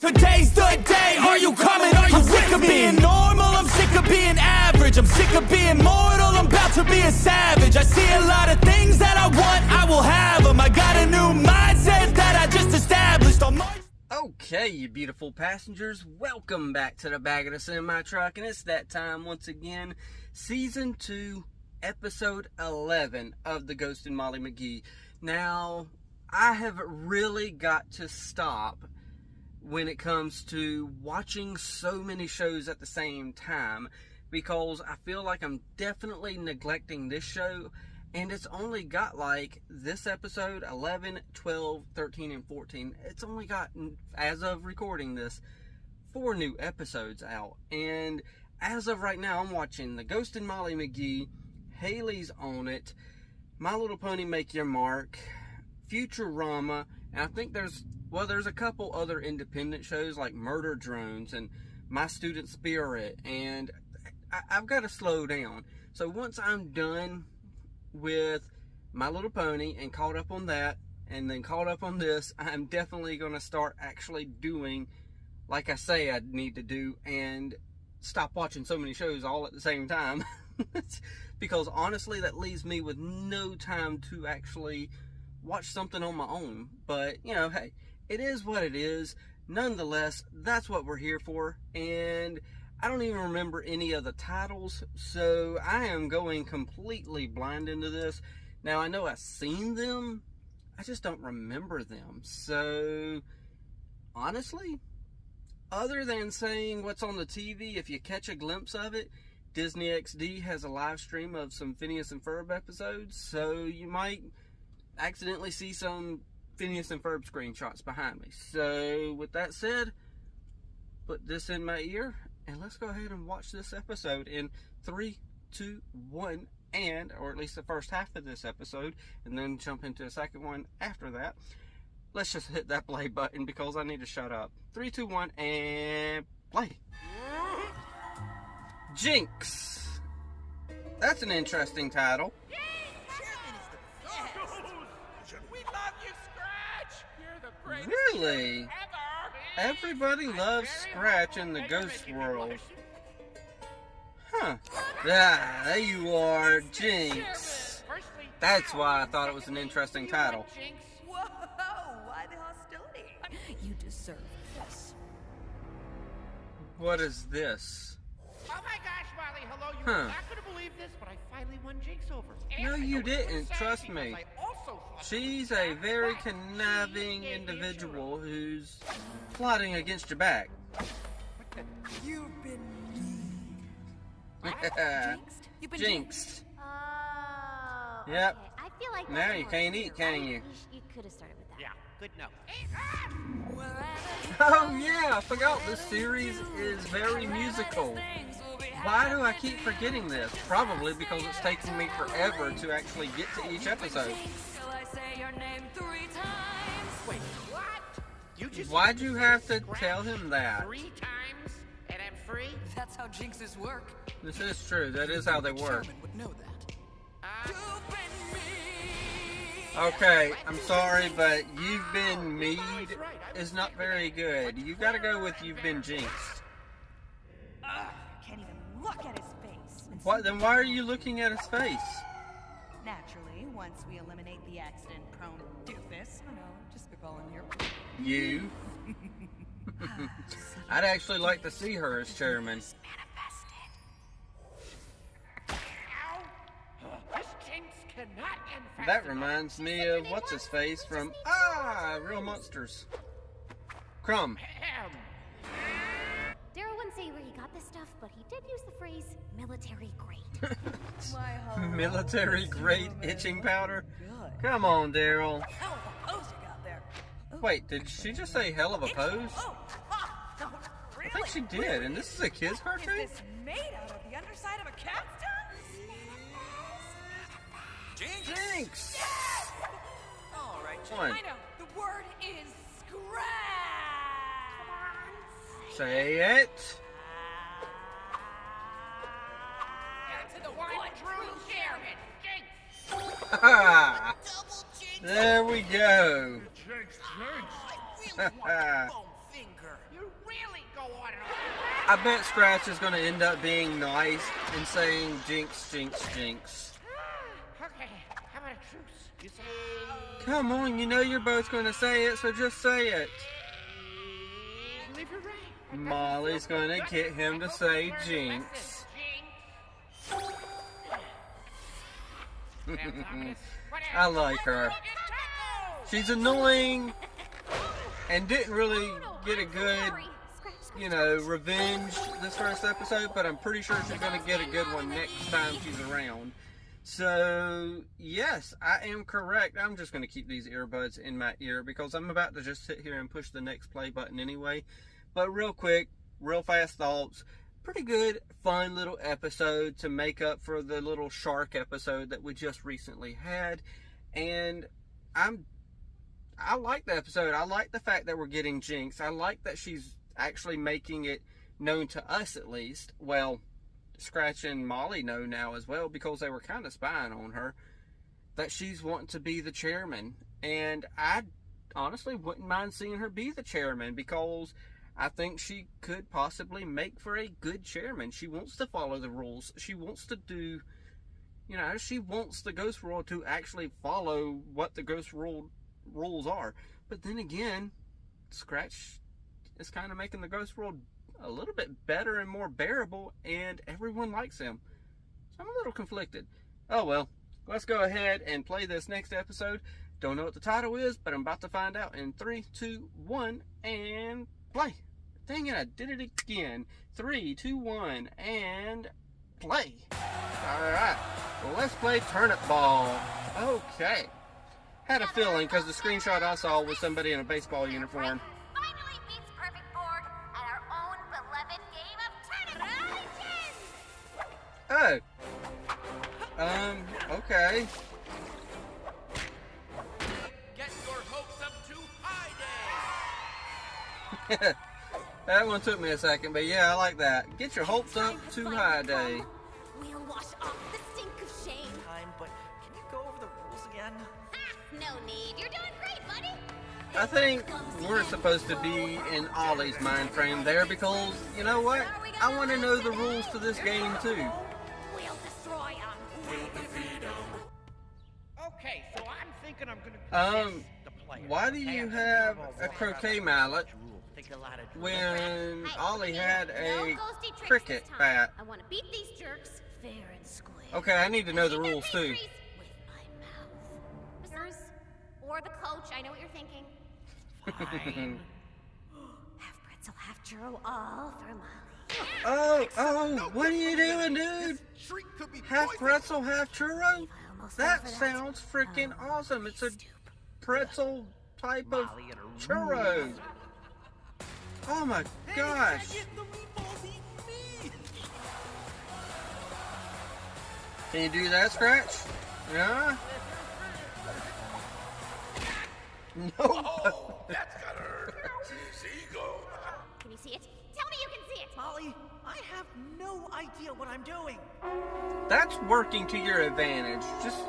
Today's the day, are you coming, are you I'm sick of being normal, I'm sick of being average, I'm sick of being mortal, I'm about to be a savage. I see a lot of things that I want, I will have them. I got a new mindset that I just established on my... Okay, you beautiful passengers, welcome back to the back of the semi-truck, and it's that time once again, Season 2, Episode 11 of the Ghost and Molly McGee. Now, I have really got to stop when it comes to watching so many shows at the same time, because I feel like I'm definitely neglecting this show, and it's only got like this episode 11, 12, 13, and 14. It's only got, as of recording this, 4 new episodes out, and as of right now I'm watching The Ghost and Molly McGee, Haley's on It, My Little Pony Make Your Mark, Futurama, and I think there's a couple other independent shows like Murder Drones and My Student Spirit, and I've got to slow down. So once I'm done with My Little Pony and caught up on that, and then caught up on this, I'm definitely going to start actually doing like I say I need to do, and stop watching so many shows all at the same time. Because honestly, that leaves me with no time to actually watch something on my own. But, you know, hey, it is what it is. Nonetheless, that's what we're here for. And I don't even remember any of the titles, so I am going completely blind into this. Now, I know I've seen them, I just don't remember them. So, honestly, other than saying what's on the TV, if you catch a glimpse of it, Disney XD has a live stream of some Phineas and Ferb episodes, so you might accidentally see some Phineas and Ferb screenshots behind me. So, with that said, put this in my ear, and let's go ahead and watch this episode in 3, 2, 1, or at least the first half of this episode, and then jump into the second one after that. Let's just hit that play button because I need to shut up. 3, 2, 1, and play. Jinxed. That's an interesting title. Really? Everybody loves Scratch in the ghost world. Huh. Ah, there you are, Jinxed. That's why I thought it was an interesting title. Whoa, why the hostility? You deserve this. What is this? Oh my gosh, Molly, hello, you Huh. were not going to believe this, but I finally won Jinx over. No, And I you know what you're didn't. saying, Trust because me. I also thought She's you a were very back. conniving She gave you a individual who's plotting against your back. You've been Jinxed. You've been Jinxed. Oh. Yep. Okay. I feel like Now that's you more can't clear, eat, can right? you? You could have started with that. Yeah, good no. Oh yeah, I forgot this series is very musical. Why do I keep forgetting this? Probably because it's taking me forever to actually get to each episode. Wait, what? You just Why'd you have to tell him that? 3 times and I'm free? That's how jinxes work. This is true, that is how they work. Chairman would know that. Okay, I'm sorry, but You've Been Mead is not very good. You gotta go with You've Been Jinxed. Can't even look at his face. What? Then why are you looking at his face? Naturally, once we eliminate the accident-prone doofus. I know, just spitballing here. You. I'd actually like to see her as chairman. Ow! This Jinx cannot infest That reminds me of what's his face from Real Monsters. Crumb. Ahem. Daryl wouldn't say where he got this stuff, but he did use the phrase military grade. Military grade itching powder. Good. Come on, Daryl. Hell of a pose you got there. Wait, did she just say hell of a pose? Oh, no, really? I think she did, and this is a kid's cartoon? Is this made out of the underside of a cat's tongue? Jinx! All right, One. I know. The word is scratch. Say it. To the one true chairman, Jinx! Ha! There we go. I really want a bone finger. You I bet Scratch is going to end up being nice and saying Jinx, Jinx, Jinx. Okay, how about a truce? You say... Come on, you know you're both going to say it, so just say it. I believe you're right. Molly's going to get him to say Jinx. I like her. She's annoying and didn't really get a good, you know, revenge this first episode, but I'm pretty sure she's going to get a good one next time she's around. So, yes, I am correct. I'm just going to keep these earbuds in my ear because I'm about to just sit here and push the next play button anyway. But real quick, real fast thoughts. Pretty good, fun little episode to make up for the little shark episode that we just recently had. And I like the episode. I like the fact that we're getting Jinx. I like that she's actually making it known to us at least. Well, Scratch and Molly know now as well because they were kind of spying on her, that she's wanting to be the chairman. And I honestly wouldn't mind seeing her be the chairman because I think she could possibly make for a good chairman. She wants to follow the rules. She wants to do, you know, she wants the Ghost World to actually follow what the Ghost World rules are. But then again, Scratch is kind of making the Ghost World a little bit better and more bearable, and everyone likes him. So I'm a little conflicted. Oh well, let's go ahead and play this next episode. Don't know what the title is, but I'm about to find out in 3, 2, 1, and play. Dang it, I did it again. 3, 2, 1, and play. Alright, well, let's play Turnipball. Okay. Had a feeling because the screenshot I saw was somebody in a baseball uniform. Finally beats Perfect Board at our own beloved game of Turnip. Oh. Okay. Get your hopes up too high day. That one took me a second, but yeah, I like that. Get your hopes up too high day. We'll wash off the stink of shame. Time, but can you go over the rules again? No need. You're doing great, buddy. I think we're supposed to be in Ollie's mind frame there because, you know what? I want to know the rules to this game too. We'll destroy them. Okay, so I'm thinking I'm gonna miss the player. Why do you have a croquet mallet when Ollie had a cricket bat? I want to beat these jerks fair and square. Okay, I need to know the rules too. With my mouth. Or the coach, I know what you're thinking. Fine. Half pretzel, half churro, all for Molly. Oh, what are you doing, dude? Half pretzel, half churro? That sounds freaking awesome. It's a pretzel type of churro. Oh my gosh. Can you do that, Scratch? Yeah? No. Oh, that's gotta hurt. Easy go. Can you see it? Tell me you can see it. Molly, I have no idea what I'm doing. That's working to your advantage. Just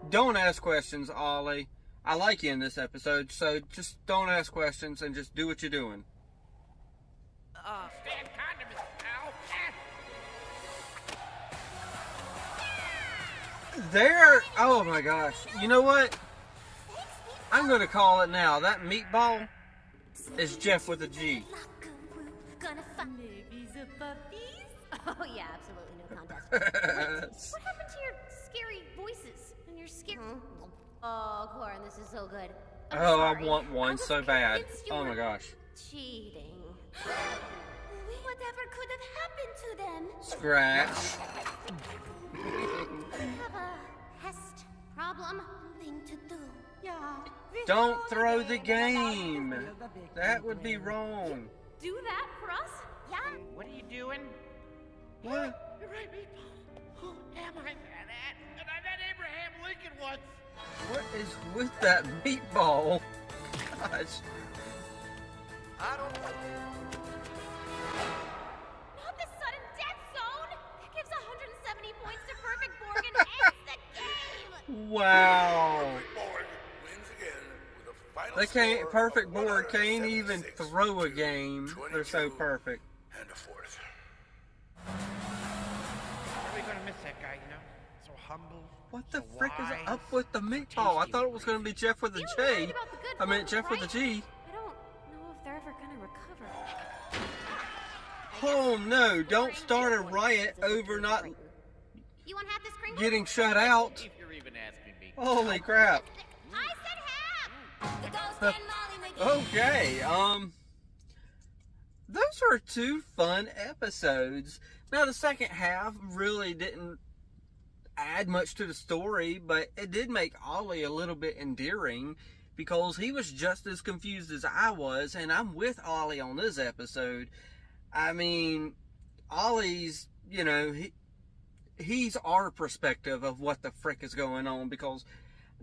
don't ask questions, Ollie. I like you in this episode, so just don't ask questions and just do what you're doing. Stand condiments, pal. There! Oh my gosh. You know what? I'm gonna call it now. That meatball is Jeff with a G. Gonna find babies and puppies? Oh yeah, absolutely no contest. What happened to your scary voices and your scary? Oh, Corin, this is so good. I'm Oh, sorry. I want one so bad. convinced you Oh my were gosh. Cheating. Whatever could have happened to them? Scratch. I have a pest problem thing to do. Yeah. Don't throw the game. That would be wrong. Do that for us? Yeah. What are you doing? What? You're right, meatball. Who am I, man? And I met Abraham Lincoln once. What is with that meatball? Gosh. I don't know. Not the sudden death zone! That gives 170 points to Perfect Borg and ends the game! Wow. Borg wins again with a final They can't. score Perfect of board can't even 176 throw a to game. They're so 22 perfect. and a fourth. Really gonna miss that guy, you know? So humble. What the so frick is wise, up with the meatball? I thought it was going to be Jeff with a You're J. worried about the good I meant folks, Jeff with a right? G. I don't know if they're ever gonna recover. Oh no, don't start a riot over not You want half this Kringle? getting shut out. If you're even asking me. Holy crap. I said half! The Ghost and Molly McGee. Okay, those were two fun episodes. Now the second half really didn't add much to the story, but it did make Ollie a little bit endearing because he was just as confused as I was, and I'm with Ollie on this episode. I mean, Ollie's, you know, he's our perspective of what the frick is going on, because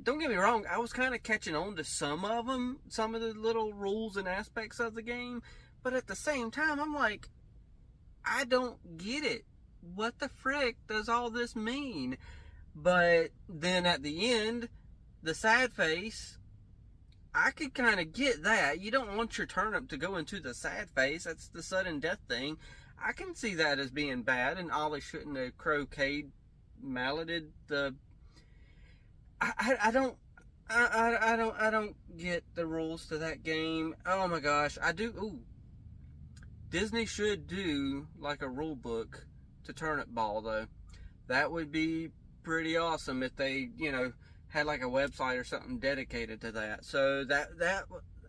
don't get me wrong, I was kind of catching on to some of them, some of the little rules and aspects of the game, but at the same time, I'm like, I don't get it. What the frick does all this mean? But then at the end, the sad face, I could kind of get that. You don't want your turnip to go into the sad face. That's the sudden death thing. I can see that as being bad, and Ollie shouldn't have croqueted, malleted the... I don't get the rules to that game. Oh my gosh, I do. Ooh, Disney should do like a rule book to Turnipball though. That would be pretty awesome if they, you know, had like a website or something dedicated to that. So that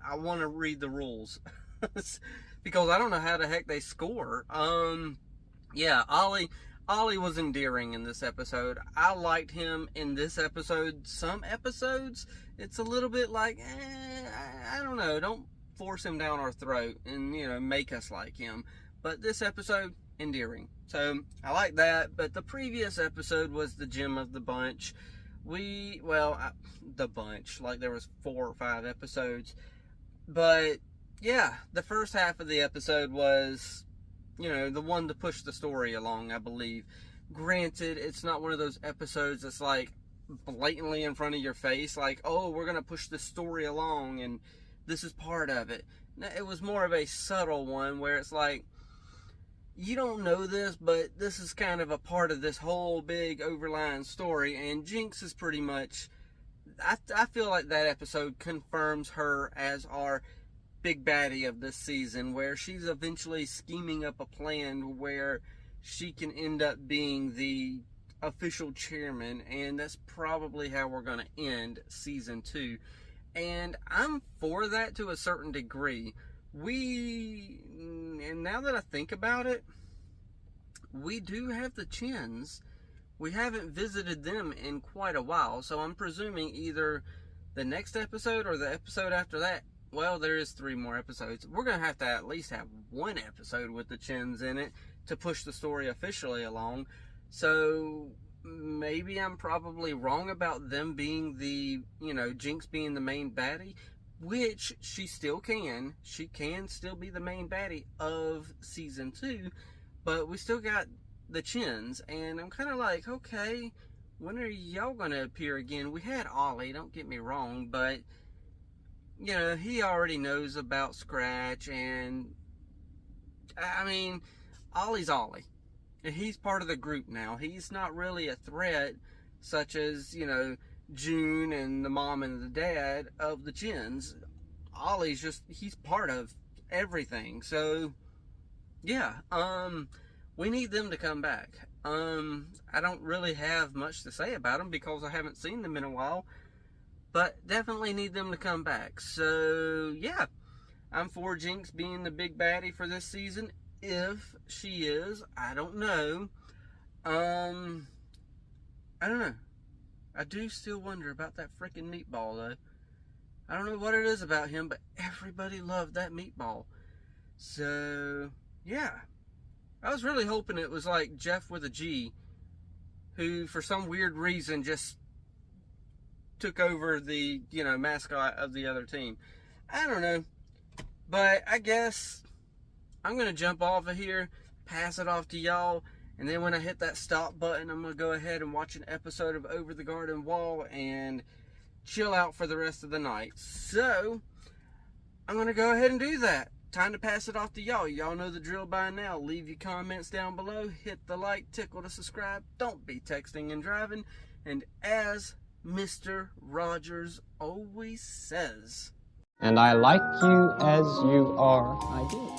I want to read the rules because I don't know how the heck they score. Yeah, Ollie was endearing in this episode. I liked him in this episode. Some episodes, it's a little bit like, I don't know, don't force him down our throat and, you know, make us like him. But this episode, endearing. So I like that. But the previous episode was the gem of the bunch. The bunch, like there was 4 or 5 episodes. But yeah, the first half of the episode was, you know, the one to push the story along, I believe. Granted, it's not one of those episodes that's like blatantly in front of your face, like, oh, we're gonna push the story along and this is part of it. No, it was more of a subtle one where it's like, you don't know this, but this is kind of a part of this whole big overlying story. And Jinx is pretty much, I feel like that episode confirms her as our big baddie of this season, where she's eventually scheming up a plan where she can end up being the official chairman, and that's probably how we're going to end season 2. And I'm for that to a certain degree. And now that I think about it, we do have the Chins. We haven't visited them in quite a while, so I'm presuming either the next episode or the episode after that. Well, there is 3 more episodes. We're going to have at least have 1 episode with the Chins in it to push the story officially along. So maybe I'm probably wrong about them being the, you know, Jinx being the main baddie, which she still can. She can still be the main baddie of season 2, but we still got the Chins, and I'm kind of like, okay, when are y'all going to appear again? We had Ollie, don't get me wrong, but, you know, he already knows about Scratch, and, I mean, Ollie's Ollie. He's part of the group now. He's not really a threat, such as, you know, June and the mom and the dad of the Chins. Ollie's just, he's part of everything. So, yeah, we need them to come back. I don't really have much to say about them because I haven't seen them in a while, but definitely need them to come back. So, yeah, I'm for Jinx being the big baddie for this season. If she is, I don't know. I don't know. I do still wonder about that freaking meatball, though. I don't know what it is about him, but everybody loved that meatball. So, yeah. I was really hoping it was like Jeff with a G, who, for some weird reason, just took over the, you know, mascot of the other team. I don't know. But I guess I'm going to jump off of here, pass it off to y'all, and then when I hit that stop button, I'm going to go ahead and watch an episode of Over the Garden Wall and chill out for the rest of the night. So, I'm going to go ahead and do that. time to pass it off to y'all. Y'all know the drill by now. Leave your comments down below. Hit the like, tickle to subscribe. Don't be texting and driving. And as Mr. Rogers always says, And I like you as you are, I do.